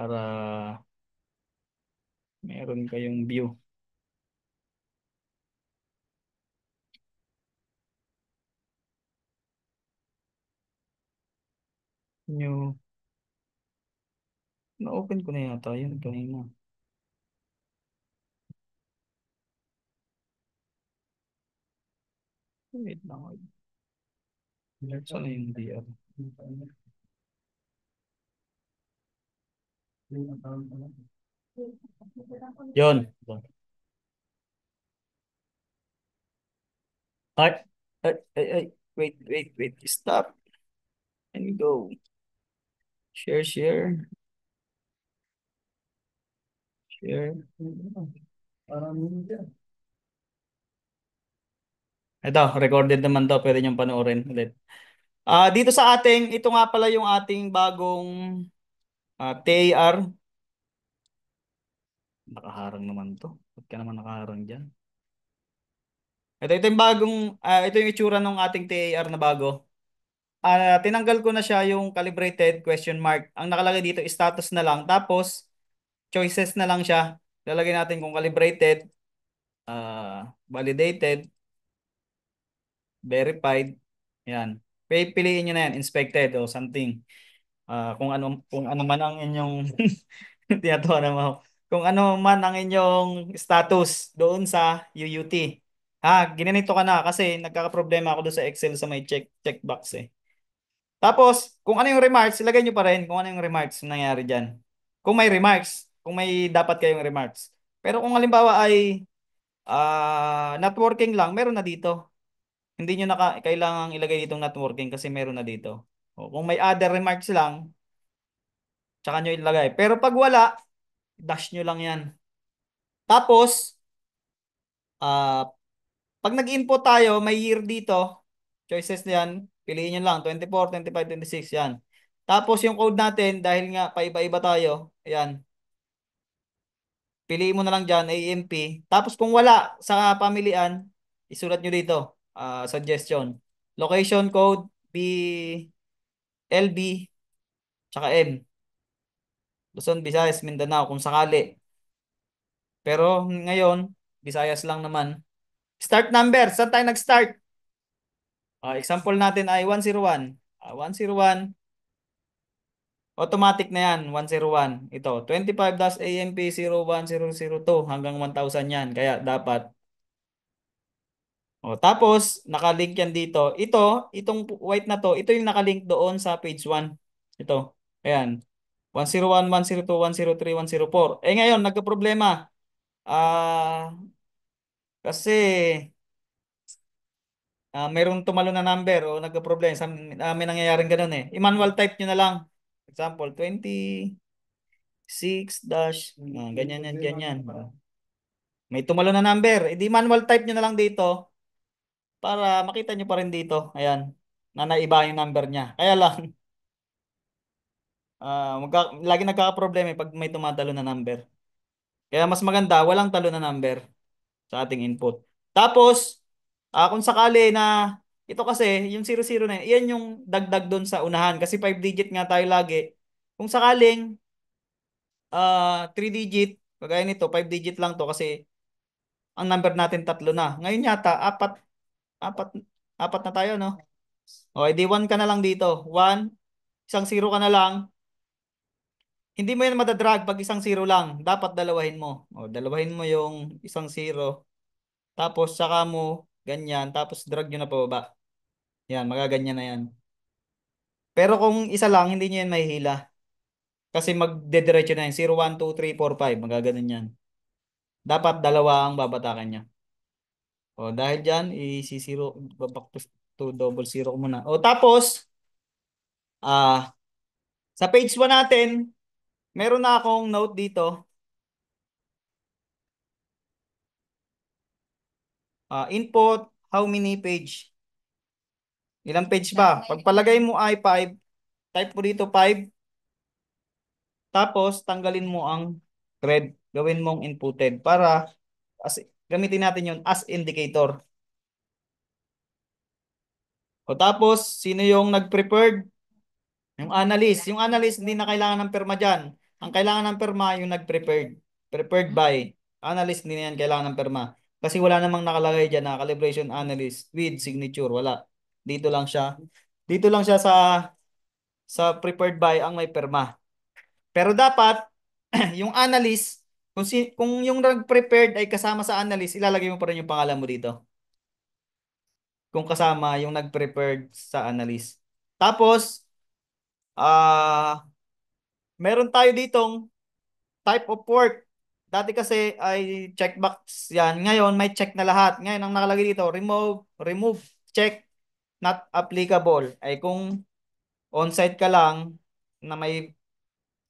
para meron kayong view. New, na-open ko na yata yun kanina. Wait lang. Saan na yung DR? Yun. Ay, ay. Wait. Stop and go. Share. Share. Ito, recorded naman to. Pwede niyong panoorin ulit. Dito sa ating, ito nga pala yung ating bagong TAR. Nakaharang naman to. Ba't ka naman nakaharang dyan? Ito yung bagong, ito yung itsura ng ating TAR na bago. Tinanggal ko na siya yung calibrated question mark. Ang nakalagay dito, status na lang. Tapos, choices na lang siya. Lalagay natin kung calibrated, validated, verified. Yan. Piliin nyo na yan, inspected o something. Kung ano man ang inyong tinatawa naman ako. Kung ano man ang inyong status doon sa UUT. Ginanito ka na kasi nagkakaproblema ako doon sa Excel sa may checkbox eh. Tapos, kung ano yung remarks, ilagay nyo pa rin kung ano yung remarks na nangyari dyan. Kung may remarks, kung may dapat kayong remarks. Pero kung halimbawa ay not working lang, meron na dito. Hindi nyo kailangang ilagay ditong not working kasi meron na dito. O, kung may other remarks lang, tsaka nyo ilagay. Pero pag wala, dash nyo lang yan. Tapos, ah, pag nag-input tayo, may year dito. Choices na yan. Piliin nyo lang. 24, 25, 26. Yan. Tapos yung code natin, dahil nga paiba-iba tayo. Ayan. Piliin mo na lang dyan, AMP. Tapos kung wala sa pamilian, isulat nyo dito. Suggestion. Location code, LB, tsaka M. Luzon, Visayas, Mindanao kung sakali. Pero ngayon, Visayas lang naman. Start number. Saan tayo nag-start? Example natin ay 101. 101. Automatic na yan. 101. Ito. 25-AMP010002 hanggang 1000 yan. Kaya dapat. Tapos, nakalink yan dito. Itong white na to, ito yung nakalink doon sa page 1. Ito. Ayan. 101, 102, 103, 104. Ngayon, nagka-problema. Kasi mayroong tumalo na number o nagka-problema. May nangyayaring ganun eh. I-manual type nyo na lang. Example, 26 dash, ganyan yan, ganyan. May tumalo na number. Di manual type nyo na lang dito para makita nyo pa rin dito. Ayan, na naiba yung number niya. Kaya lang, lagi nagkakaproblema pag may tumatalo na number. Kaya mas maganda, walang talo na number sa ating input. Tapos, kung sakali na ito kasi, yung 00 na yan yung dagdag doon sa unahan. Kasi 5 digit nga tayo lagi. Kung sakaling 3 digit, kagaya nito, 5 digit lang to kasi ang number natin tatlo na. Ngayon yata, apat, apat na tayo, no? O, edi 1 ka na lang dito. 1, isang 0 ka na lang. Hindi mo yan madadrag pag isang 0 lang. Dapat dalawahin mo. Dalawahin mo yung isang 0. Tapos saka mo ganyan. Tapos drag nyo na pababa. Yan, magaganyan na yan. Pero kung isa lang, hindi nyo yan mahihila. Kasi magdediretso na yan. 0, 1, 2, 3, 4, 5. Magaganon yan. Dapat dalawa ang babatakan niya. Dahil dyan, isi-zero, back to double zero ko muna. Tapos, ah, sa page 1 natin, meron na akong note dito. Input, how many page? Ilang page ba? Pagpalagay mo ay 5, type mo dito 5, tapos tanggalin mo ang red. Gawin mong inputted para as, gamitin natin yun as indicator. Tapos, sino yung nag-prepared? Yung analyst. Yung analyst, hindi na kailangan ng perma dyan. Ang kailangan ng perma yung nag-prepared. Prepared by analyst, hindi na yan kailangan ng perma. Kasi wala namang nakalagay dyan na calibration analyst with signature. Wala. Dito lang siya. Dito lang siya sa prepared by ang may perma. Pero dapat yung analyst, kung yung nag-prepared ay kasama sa analyst, ilalagay mo pa rin yung pangalan mo dito. Kung kasama yung nag-prepared sa analyst. Tapos, ah meron tayo ditong type of work. Dati kasi ay checkbox yan. Ngayon may check na lahat. Ngayon ang nakalagay dito, remove, check, not applicable. Ay kung on-site ka lang, na may,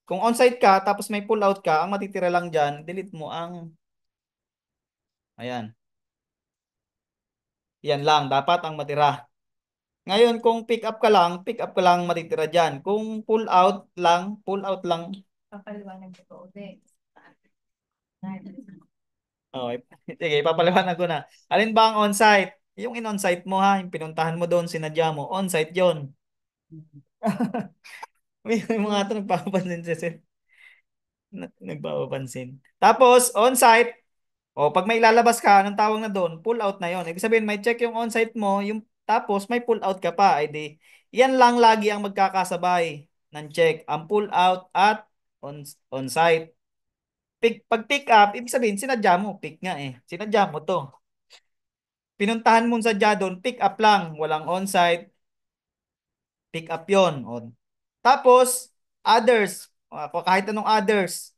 kung on-site ka, tapos may pull out ka, ang matitira lang dyan, delete mo ang, ayan, yan lang, dapat ang matira. Ngayon, kung pick up ka lang matitira dyan. Kung pull out lang. Papaliwanag ko ulit. Okay. Sige, papaliwanag ko na. Alin ba ang on-site? Yung in-on-site mo ha, yung pinuntahan mo doon, sinadya mo, on-site yon. May mga ito nagpapapansin sa nagpapapansin. Tapos, on-site, o pag may lalabas ka, anong tawag na doon? Pull out na yon. Ibig sabihin, may check yung on-site mo, yung, tapos may pull out ka pa. Ay di, yan lang lagi ang magkakasabay ng check. Ang pull out at on-site. Pag pick up, ibig sabihin, sinadya mo. Pick nga eh. Sinadya mo to. Pinuntahan mo sa doon, pick up lang. Walang on-site, pick up yon. O. Tapos, others. Kahit anong others.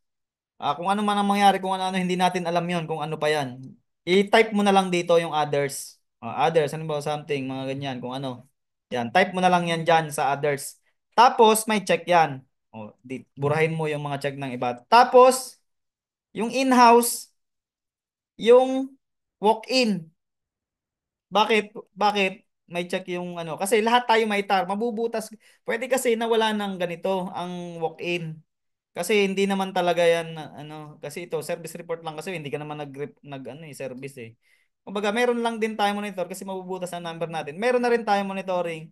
Kung ano man ang mangyari, kung ano-ano, hindi natin alam yon kung ano pa yan. I-type mo na lang dito yung others. Others, ano ba, something, mga ganyan, kung ano. Yan, type mo na lang yan dyan sa others. Tapos, may check yan. Burahin mo yung mga check ng iba. Tapos, yung in-house, yung walk-in. Bakit? Bakit? May check yung ano. Kasi lahat tayo may tar. Mabubutas. Pwede kasi na wala ng ganito ang walk-in. Kasi hindi naman talaga yan ano. Kasi ito service report lang kasi hindi ka naman nag ano service eh. Kumbaga meron lang din tayo monitor kasi mabubutas ang number natin. Meron na rin tayo monitoring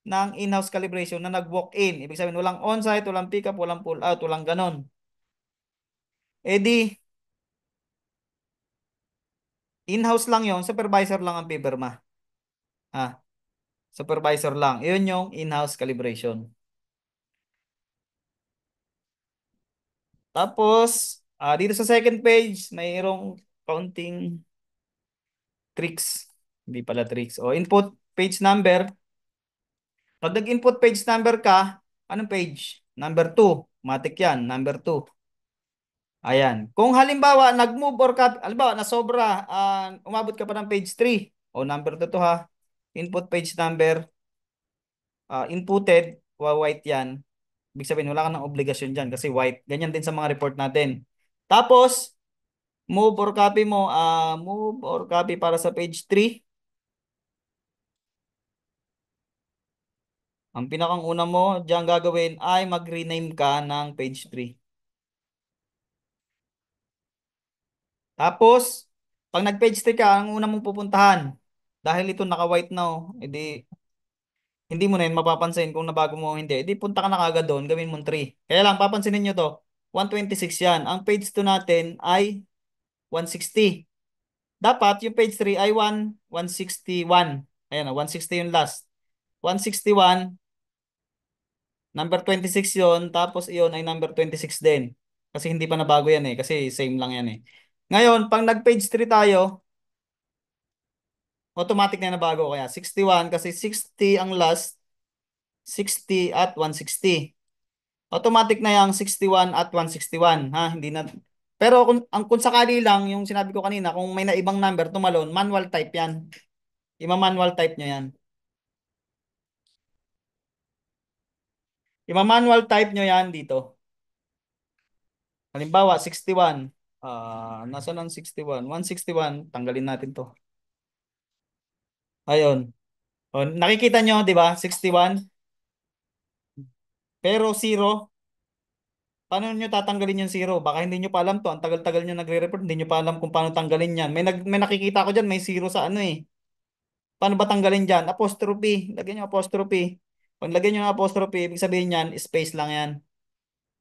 ng in-house calibration na nag-walk-in. Ibig sabihin walang on-site, walang pick up, walang pull out, walang ganon. Eh di in-house lang yon, supervisor lang ang pipirma. Ah, supervisor lang. Yun yung in-house calibration. Tapos, dito sa second page, mayroong counting tricks. Hindi pala tricks. O, input page number. Pag nag-input page number ka, anong page? Number 2. Matik yan, number 2. Ayan. Kung halimbawa, nag-move or copy, halimbawa, na sobra, umabot ka pa ng page 3. O, number 2 to ha. Input page number, inputted, white yan. Ibig sabihin, wala ka ng obligasyon dyan kasi white. Ganyan din sa mga report natin. Tapos, move or copy para sa page 3. Ang pinakang una mo diyan gagawin ay mag-rename ka ng page 3. Tapos, pag nag-page 3 ka, ang una mong pupuntahan, dahil ito naka-white na, edi hindi mo na yun mapapansin kung nabago mo o hindi. Edi punta ka na kagad doon, gawin mong 3. Kaya lang, papansinin nyo to, 126 yan. Ang page 2 natin ay 160. Dapat yung page 3 ay 161. Ayan, 160 yung last. 161, number 26 yon, tapos iyon ay number 26 din. Kasi hindi pa nabago yan eh, kasi same lang yan eh. Ngayon, pag nag-page 3 tayo, automatic na nabago kaya 61 kasi 60 ang last, 60 at 160. Automatic na yung 61 at 161, ha? Hindi na. Pero kung sakali lang, yung sinabi ko kanina, kung may naibang number tumalon, manual type yan. Ima-manual type nyo yan. Ima-manual type nyo yan dito. Halimbawa, 61. Nasa ng 61? 161. Tanggalin natin to. Ayun. O, nakikita nyo, di ba? 61. Pero 0. Paano nyo tatanggalin yung 0? Baka hindi nyo pa alam to. Ang tagal-tagal nyo nagre-report. Hindi nyo pa alam kung paano tanggalin yan. May nakikita ko dyan. May 0 sa ano eh. Paano ba tanggalin dyan? Apostrophe. Lagyan nyo apostrophe. Pag lagyan nyo ng apostrophe, ibig sabihin yan, space lang yan.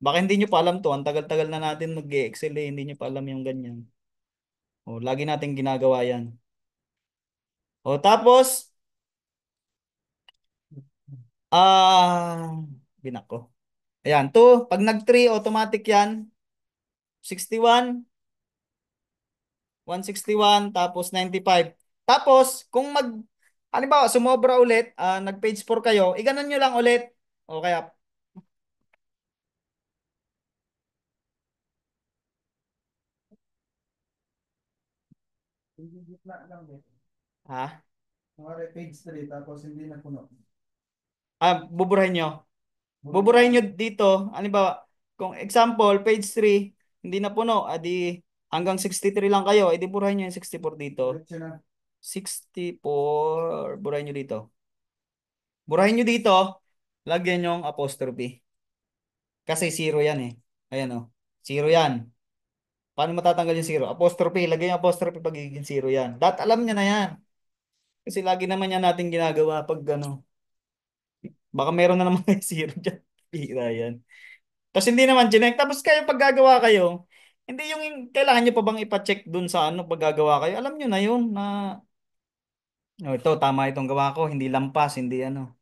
Baka hindi nyo pa alam to. Ang tagal-tagal na natin mag-Excel eh. Hindi nyo pa alam yung ganyan. O, lagi natin ginagawa yan. O, tapos, binak ko. Ayan, to, pag nag-3, automatic yan. 61, 161, tapos 95. Tapos, kung halimbawa, sumobra ulit, nag-page 4 kayo, iganon nyo lang ulit. O kaya, gitna lang eh. Ha? Mga page 3, tapos hindi na puno. Buburahin nyo. Buburahin nyo dito. Halimbawa, kung example, page 3, hindi na puno, adi hanggang 63 lang kayo, edi burahin nyo yung 64 dito. 64, burahin nyo dito. Burahin nyo dito, lagyan yung apostrophe. Kasi zero yan eh. Ayan o. Zero yan. Paano matatanggal yung zero? Apostrophe. Lagyan yung apostrophe pagiging zero yan. Alam niya na yan. Kasi lagi naman yan natin ginagawa pag ano. Baka meron na naman yung zero dyan. Pira yan. Tapos hindi naman chinek. Tapos kayo pag gagawa kayo, hindi yung kailangan nyo pa bang ipacheck dun sa ano pag gagawa kayo. Alam nyo na yun na oh, ito tama itong gawa ko. Hindi lampas, hindi ano.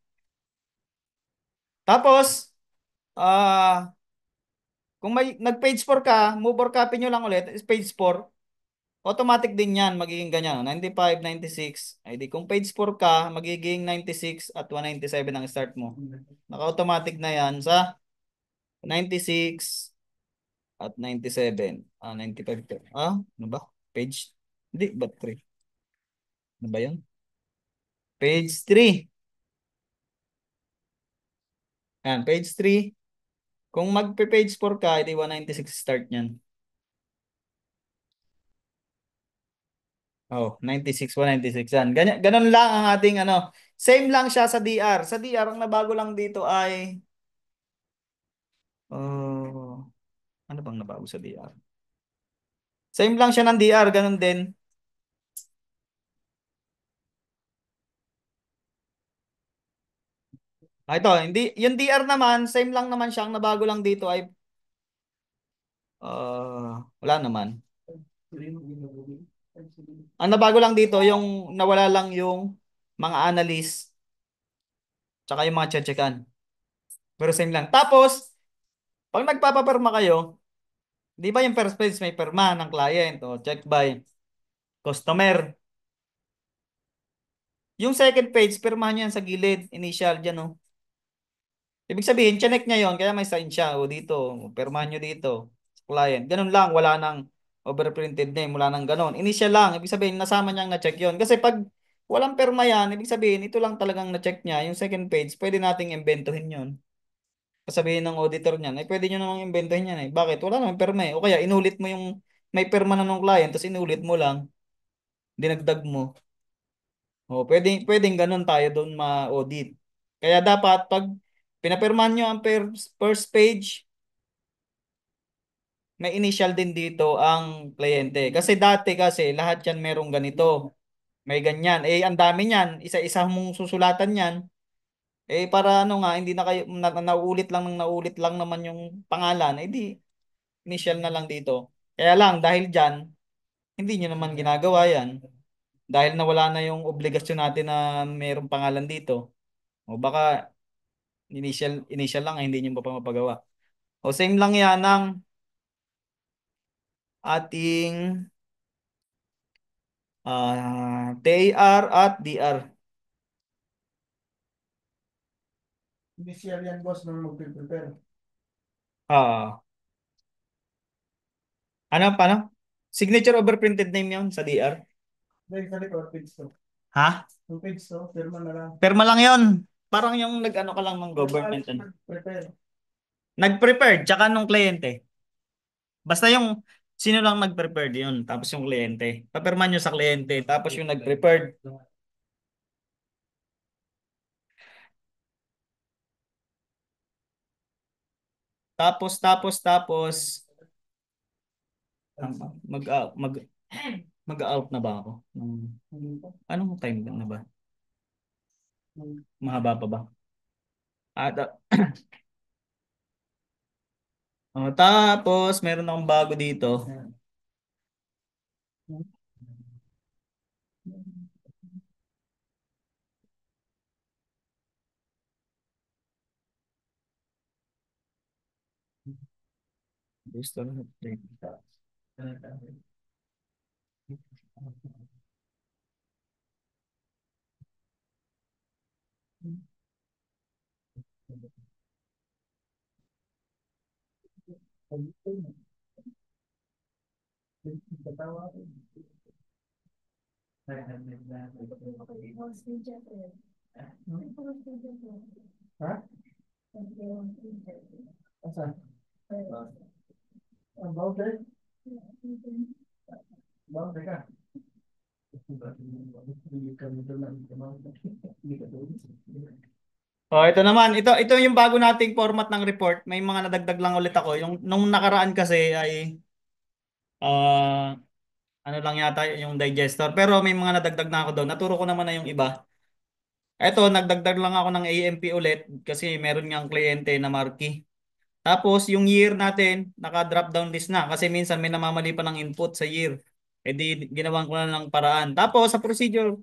Tapos, ah kung may nag-page 4 ka, move or copy nyo lang ulit, is page 4, automatic din yan, magiging ganyan. 95, 96. Ay di, kung page 4 ka, magiging 96 at 197 ang start mo. Naka-automatic na yan sa 96 at 97. 95. Ano ba? Page? Hindi, ba't 3? Ano ba yun? Page 3. Yan, page 3. Kung mag-page 4 ka, edi 196 start niyan. Oh, 96, 196 yan. Ganyan, ganun lang ang ating ano. Same lang siya sa DR. Sa DR, ang nabago lang dito ay ano bang nabago sa DR? Same lang siya ng DR, ganun din. Ito, hindi, yung DR naman, same lang naman siya. Ang nabago lang dito ay wala naman. Ang nabago lang dito, yung nawala lang yung mga analyst, tsaka yung mga tsetsekan. Pero same lang. Tapos, pag nagpapaperma kayo, di ba yung first page may perma ng client o check by customer. Yung second page, pirmahan niyo yan sa gilid, initial dyan, oh. Ibig sabihin, chinek niya yon kaya may sign siya. O dito, pirmahan niyo dito, sa client. Ganun lang, wala nang overprinted name, wala nang ganun. Initial lang, ibig sabihin, nasama niyang na-check yon. Kasi pag walang perma yan, ibig sabihin, ito lang talagang na-check niya. Yung second page, pwede nating imbentohin yon. Sabihin ng auditor niyan, ay pwede nyo namang imbentohin yan eh. Bakit? Wala namang perma eh. O kaya, inulit mo yung may perma na ng client, tapos inulit mo lang, dinagdag mo. O, pwedeng ganun tayo doon ma-audit. Kaya dapat pag pinapirmahan nyo ang first page, may initial din dito ang kliyente. Kasi dati kasi lahat yan merong ganito. May ganyan. Eh, ang dami niyan. Isa-isa mong susulatan yan. Eh, para ano nga, hindi na kayo, nauulit lang ng nauulit lang naman yung pangalan. Eh, di, initial na lang dito. Kaya lang, dahil dyan, hindi nyo naman ginagawa yan. Dahil nawala na yung obligasyon natin na mayroong pangalan dito. O baka initial lang hindi nyo pa mapagawa. O same lang yan ng ating TAR at DR. Initial yan, boss, nung mag-prepare. Ah, paano? Signature over printed name yun sa DR. Dahil sa likod, page 2. Ha? Yung page 2, firma na lang. Firma lang yun. Parang yung nag-ano ka lang ng government. Prepare. Nag-prepared, tsaka nung kliyente. Basta yung sino lang nag-prepared yun, tapos yung kliyente. Papirman nyo sa kliyente, tapos yung nag-prepared. Tapos, mag-out na ba ako? Anong time na ba? Mahaba pa ba? Ah, Tapos, meron akong bago dito. Gusto na update. Ha? Asan? Ang boundary? Boundary ka? Oh, ito naman. Ito yung bago nating format ng report. May mga nadagdag lang ulit ako. Yung nung nakaraan kasi ay ah, ano lang yata yung digester. Pero may mga nadagdag na ako doon. Naturo ko naman na yung iba. Ito, nagdagdag lang ako ng AMP ulit kasi meron ngang kliyente na marquee. Tapos yung year natin, naka-drop down list na kasi minsan may namamali pa ng input sa year. Eh di ginawan ko na ng paraan. Tapos sa procedure,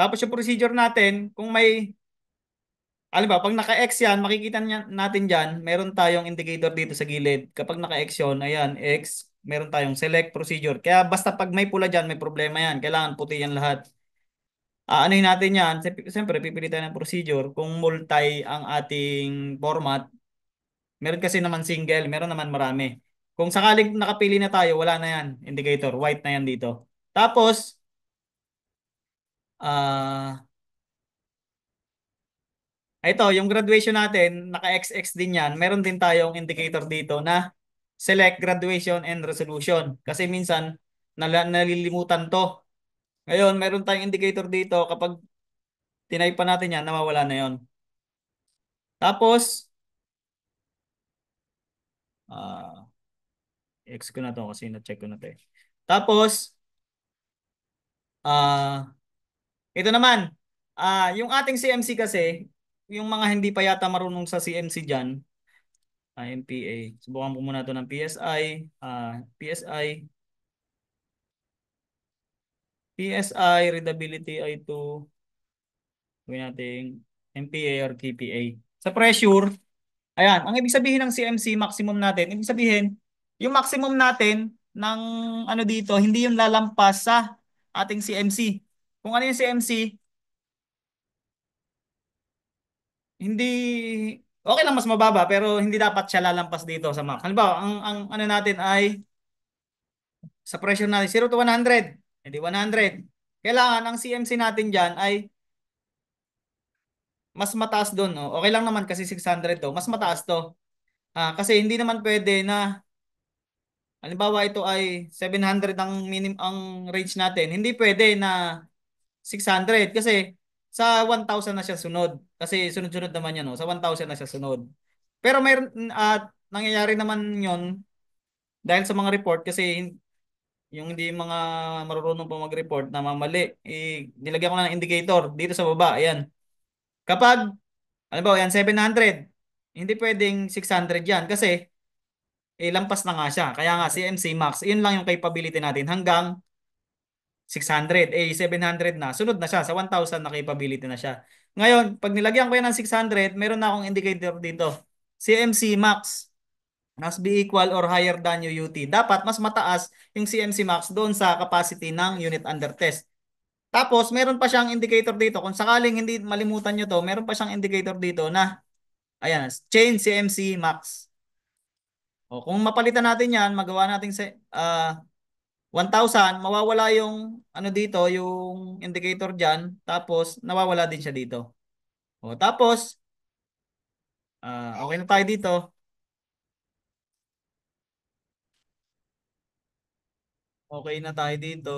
yung procedure natin, kung may, alam ba, pag naka-X yan, makikita natin dyan, meron tayong indicator dito sa gilid. Kapag naka-X yun, ayan, X, meron tayong select procedure. Kaya basta pag may pula dyan, may problema yan. Kailangan puti yan lahat. Aanohin natin yan. Siyempre, pipili tayo ng procedure. Kung multi ang ating format, meron kasi naman single, meron naman marami. Kung sakaling nakapili na tayo, wala na yan. Indicator, white na yan dito. Tapos, ah ito, yung graduation natin, naka-XX din yan. Meron din tayong indicator dito na select graduation and resolution. Kasi minsan, nalilimutan to. Ngayon, meron tayong indicator dito. Kapag tinay pa natin yan, nawawala na yon. Tapos, ah X ko na to kasi na-check ko na to eh. Tapos, ah ito naman, yung ating CMC kasi, yung mga hindi pa yata marunong sa CMC dyan, MPA. Subukan ko muna to ng PSI. PSI, readability I2, gawin natin MPA or KPA. Sa pressure, ayan, ang ibig sabihin ng CMC maximum natin, ibig sabihin, yung maximum natin ng ano dito, hindi yung lalampas sa ating CMC. Kung ano yung CMC, hindi, okay lang mas mababa, pero hindi dapat siya lalampas dito sa max. Halimbawa, ang ano natin ay, sa pressure natin, 0 to 100. Hindi 100. Kailangan ang CMC natin dyan ay mas mataas doon. Oh. Okay lang naman kasi 600 to. Mas mataas to. Kasi hindi naman pwede na, halimbawa ito ay 700 ang ang range natin. Hindi pwede na 600 kasi sa 1,000 na siya sunod. Kasi sunod-sunod naman yan. Oh. Sa 1,000 na siya sunod. Pero mayroon at nangyayari naman yon dahil sa mga report kasi yung hindi mga marunong pa mag-report na mamali, nilagyan ko na ng indicator dito sa baba. Ayan. Kapag, ano ba, yan 700. Hindi pwedeng 600 yan kasi lampas na nga siya. Kaya nga si MC Max, yun lang yung capability natin hanggang 600. 700 na. Sunod na siya. Sa 1,000 na capability na siya. Ngayon, pag nilagyan ko yan ng 600, meron na akong indicator dito. CMC Max must be equal or higher than yung UT. Dapat mas mataas yung CMC Max doon sa capacity ng unit under test. Tapos, meron pa siyang indicator dito. Kung sakaling hindi malimutan nyo to, meron pa siyang indicator dito na, ayan, change CMC Max. O, kung mapalitan natin yan, magawa natin sa 1,000, mawawala yung ano dito, yung indicator dyan. Tapos, nawawala din siya dito. O, tapos, okay na tayo dito. Okay na tayo dito.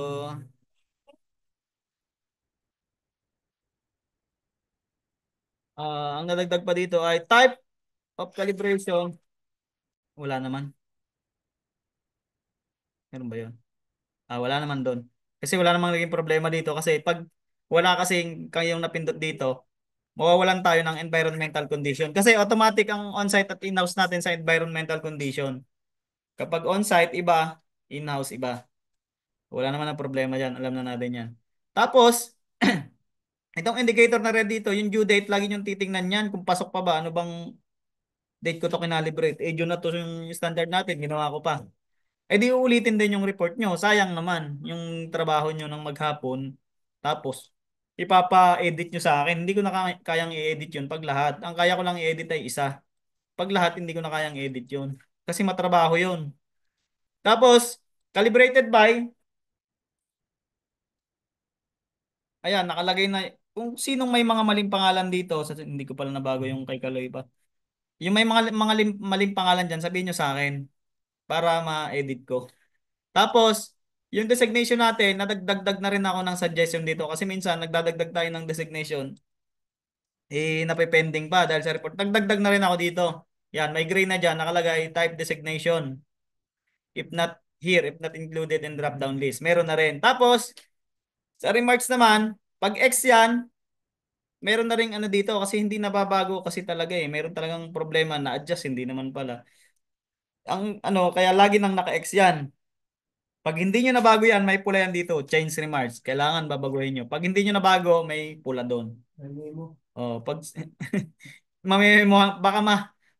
Ang nadagdag pa dito ay type of calibration. Wala naman. Meron ba yun? Wala naman doon. Kasi wala namang naging problema dito kasi pag wala kasing kayong napindot dito, mawawalan tayo ng environmental condition. Kasi automatic ang on-site at in-house natin sa environmental condition. Kapag on-site, iba, in-house, iba. Wala naman ang problema dyan. Alam na natin yan. Tapos, itong indicator na red dito, yung due date, lagi yung titingnan yan. Kung pasok pa ba, ano bang date ko to kinalibrate. Eh, June na to yung standard natin. Ginawa ko pa. Eh, di uulitin din yung report nyo. Sayang naman yung trabaho nyo ng maghapon. Tapos, ipapa-edit nyo sa akin. Hindi ko na kayang i-edit yun pag lahat. Ang kaya ko lang i-edit ay isa. Pag lahat, hindi ko na kayang edit yun. Kasi matrabaho yun. Tapos, calibrated by, ayan, nakalagay na, kung sinong may mga maling pangalan dito, hindi ko pala nabago yung kay Kaloy pa. Yung may maling pangalan dyan, sabihin nyo sa akin para ma-edit ko. Tapos, yung designation natin, nadagdag na rin ako ng suggestion dito kasi minsan nagdadagdag tayo ng designation, eh napepending pa dahil sa report. Nagdagdag na rin ako dito. Yan, may gray na dyan, nakalagay type designation. If not here, if not included in drop down list. Meron na rin. Tapos, sa remarks naman, pag X yan, meron na rin ano dito kasi hindi nababago kasi talaga eh. Meron talagang problema na adjust, hindi naman pala. Ang ano, kaya lagi nang naka-X yan. Pag hindi nyo nabago yan, may pula yan dito. Change remarks. Kailangan babaguhin nyo. Pag hindi nyo nabago, may pula doon. Oh, pag baka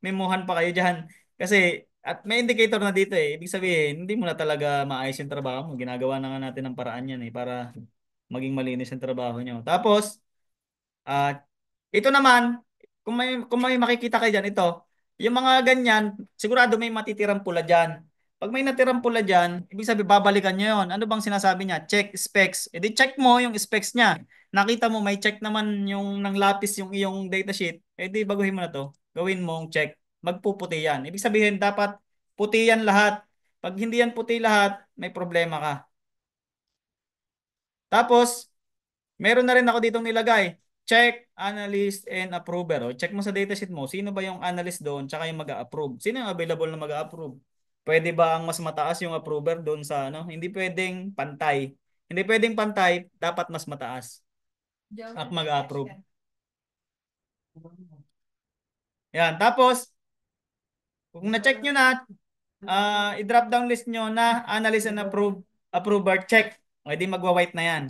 memuhan pa kayo diyan. Kasi at may indicator na dito eh. Ibig sabihin, hindi mo na talaga maayos yung trabaho mo. Ginagawa na nga natin ng paraan yan eh para maging malinis yung trabaho nyo. Tapos, at ito naman, kung may makikita kayo diyan ito, yung mga ganyan, sigurado may matitirang pula diyan. Pag may natirang pula diyan, ibig sabihin babalikan niyo 'yon. Ano bang sinasabi niya? Check specs. E di check mo yung specs niya. Nakita mo may check naman yung ng lapis yung iyong datasheet. E di baguhin mo na 'to. Gawin mong check. Magpuputi yan. Ibig sabihin dapat puti yan lahat. Pag hindi yan puti lahat, may problema ka. Tapos, meron na rin ako ditong nilagay. Check, analyst, and approver. O, check mo sa datasheet mo, sino ba yung analyst doon, tsaka yung mag-a-approve. Sino yung available na mag-a-approve? Pwede ba ang mas mataas yung approver doon sa ano? Hindi pwedeng pantay. Hindi pwedeng pantay, dapat mas mataas. At mag-a-approve. Yan. Tapos, kung na-check nyo na, i-drop down list nyo na analyst and approver, check. O, di magwa-white na yan.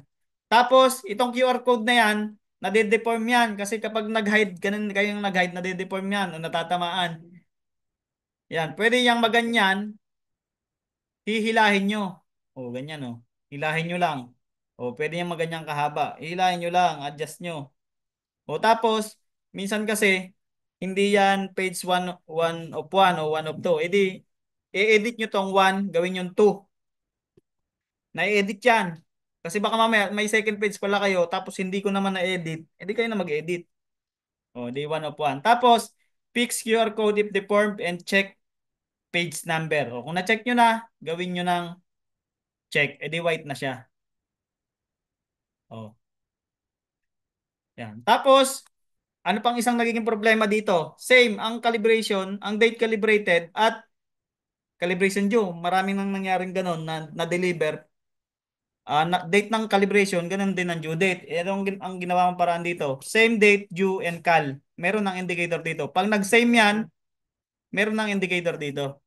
Tapos, itong QR code na yan, nade-deform yan. Kasi kapag nag-hide, ganun kayong nag-hide, nade-deform yan o natatamaan. Yan, pwede yang maganyan, hihilahin nyo. O, ganyan o. Hilahin nyo lang. O, pwede yang maganyan kahaba. Hihilahin nyo lang, adjust nyo. O, tapos, minsan kasi, hindi yan page 1 of 1 o 1 of 2. E di, i-edit nyo tong 1, gawin yung 2. Na-edit yan. Kasi baka mamaya may second page pala kayo tapos hindi ko naman na-edit. Hindi kayo na mag-edit. O, di 1 of 1. Tapos, fix QR code if deformed and check page number. O, kung na-check nyo na, gawin nyo ng check. E di white na siya. O, yan. Tapos, ano pang isang nagiging problema dito? Same, ang calibration, ang date calibrated at calibration due. Maraming nang nangyaring ganun na na-deliver. Date ng calibration, ganun din ang due date. Ang ginawa kong paraan dito. Same date, due, and cal. Meron ng indicator dito. Pag nag-same yan, meron ng indicator dito.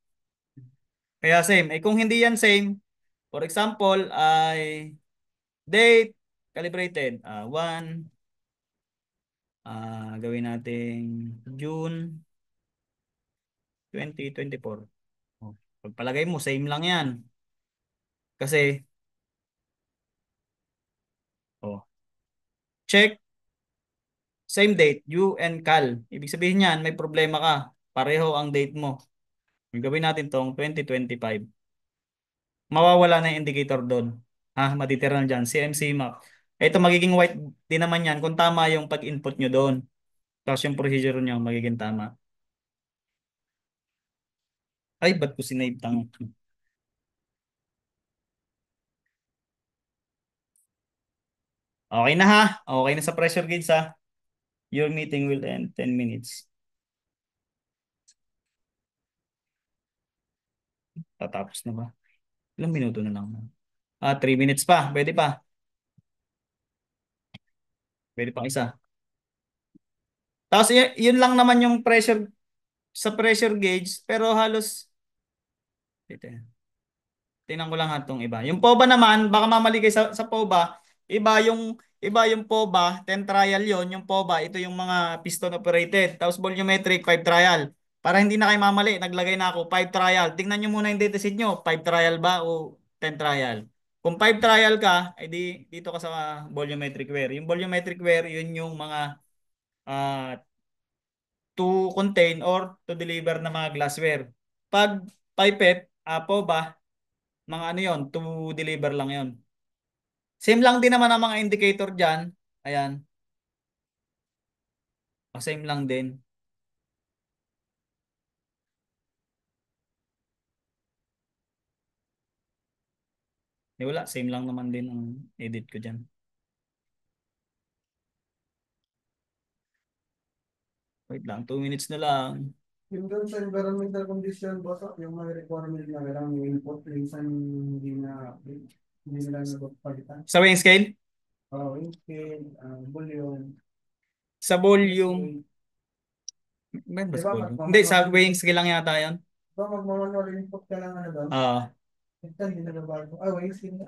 Kaya same. Eh kung hindi yan same, for example, ay date, calibrated. 1, gawin natin June 2024. Oh, pagpalagay mo, same lang yan. Kasi, oh, check, same date, due and cal. Ibig sabihin yan, may problema ka. Pareho ang date mo. Gawin natin tong 2025. Mawawala na yung indicator doon. Matitira na dyan. CMC map. Ito magiging white din naman yan kung tama yung pag-input nyo doon. Tapos yung procedure nyo magiging tama. Ay, ba't ko sinave tang? Okay na ha. Okay na sa pressure gauge ha. Your meeting will end 10 minutes. Tatapos na ba? Ilang minuto na lang. 3 minutes pa. Pwede pa. Pwede pang isa. Tapos yun lang naman yung pressure sa pressure gauge pero halos dito. Tingnan ko lang ha itong iba. Yung POBA naman, baka mamali kayo sa POBA. Iba yung POBA, 10 trial yon. Yung POBA, ito yung mga piston operated. Tapos volumetric, 5 trial. Para hindi na kayo mamali, naglagay na ako 5 trial. Tingnan nyo muna yung dataset nyo, 5 trial ba o 10 trial. Kung 5 trial ka, edi dito ka sa volumetric wear. Yung volumetric wear, yun yung mga ah, to contain or to deliver na mga glassware. Pag pipette, POBA, mga ano yon, to deliver lang yon. Same lang din naman ang mga indicator dyan. Ayan, same lang din. Wala, same lang naman din ang edit ko dyan. Wait lang, 2 minutes na lang. Yung doon sa environmental condition, boss, yung mga requirement na kailangan yung input, minsan hindi nila nagpapalitan. Sa weighing scale? Yung scale, volume, Sa test volume. weight. Meron ba Di sa ba, volume? Hindi, sa magmamanual weighing input, scale lang yata yun. di ba magmamanual input ka lang ano doon? Ah, Minsan hindi nagbabago. Wait, scale na.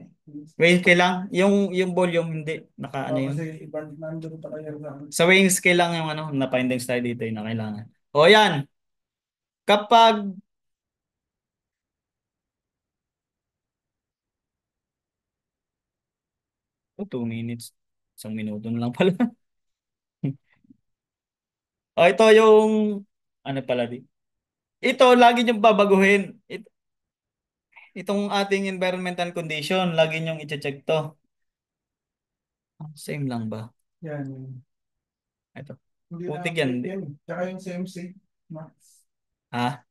weighing scale lang. Yung volume, hindi. Naka ano yun. Kasi iba, nandun pa kayo sa Sa weighing scale lang yung ano, na findings tayo dito yung na kailangan. O yan, kapag 2 minutes, 1 minuto na lang pala. O ito yung, ano pala di. Ito, lagi niyong babaguhin. Itong ating environmental condition, lagi niyong i-check to. Same lang ba? yan. Ito. Hindi Putik yan. na-update yan. Tsaka yung CMC Max. Ha?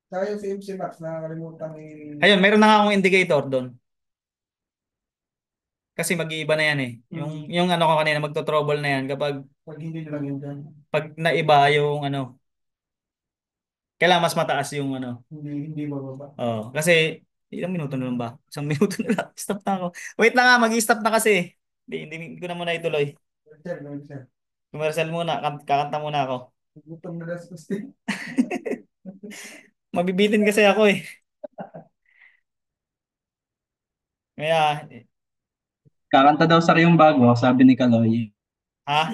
Tsaka yung CMC Max, nakakalimutan Ayun, meron na nga akong indicator doon. Kasi mag-iiba na yan eh. Yung ano ko kanina, magto-trouble na yan kapag pag hindi nilagyan dyan. pag naiba yung ano, kailangan mas mataas yung ano. Hindi bababa. Oh, kasi ilang minuto na lang ba? 1 minuto na lang. Stop na ako. Wait lang nga, mag-stop na kasi. Hindi ko na muna ituloy. Sir. Commercial muna, kakanta muna ako. Gutom na das gusti. Mabibitin kasi ako eh. Kaya, Kakanta daw sa yung bago, sabi ni Kaloy. ha?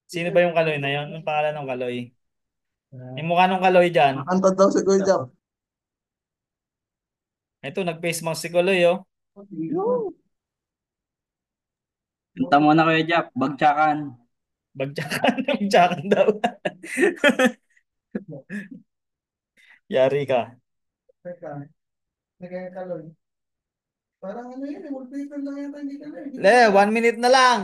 Sino ba yung Kaloy na yun? Anong pangalan ng Kaloy? Yung mukha ng Kaloy dyan. Kakanta daw si Kuya Jam. Ito, nag-face mask si Kaloy oh. Kanta mo na Kuya Jap, bagtsakan. Bagtsakan, bagtsakan daw. Yari ka. Teka, nagkakaloy. Parang ano yun, wallpaper lang yata hindi ka na. Le, 1 minute na lang.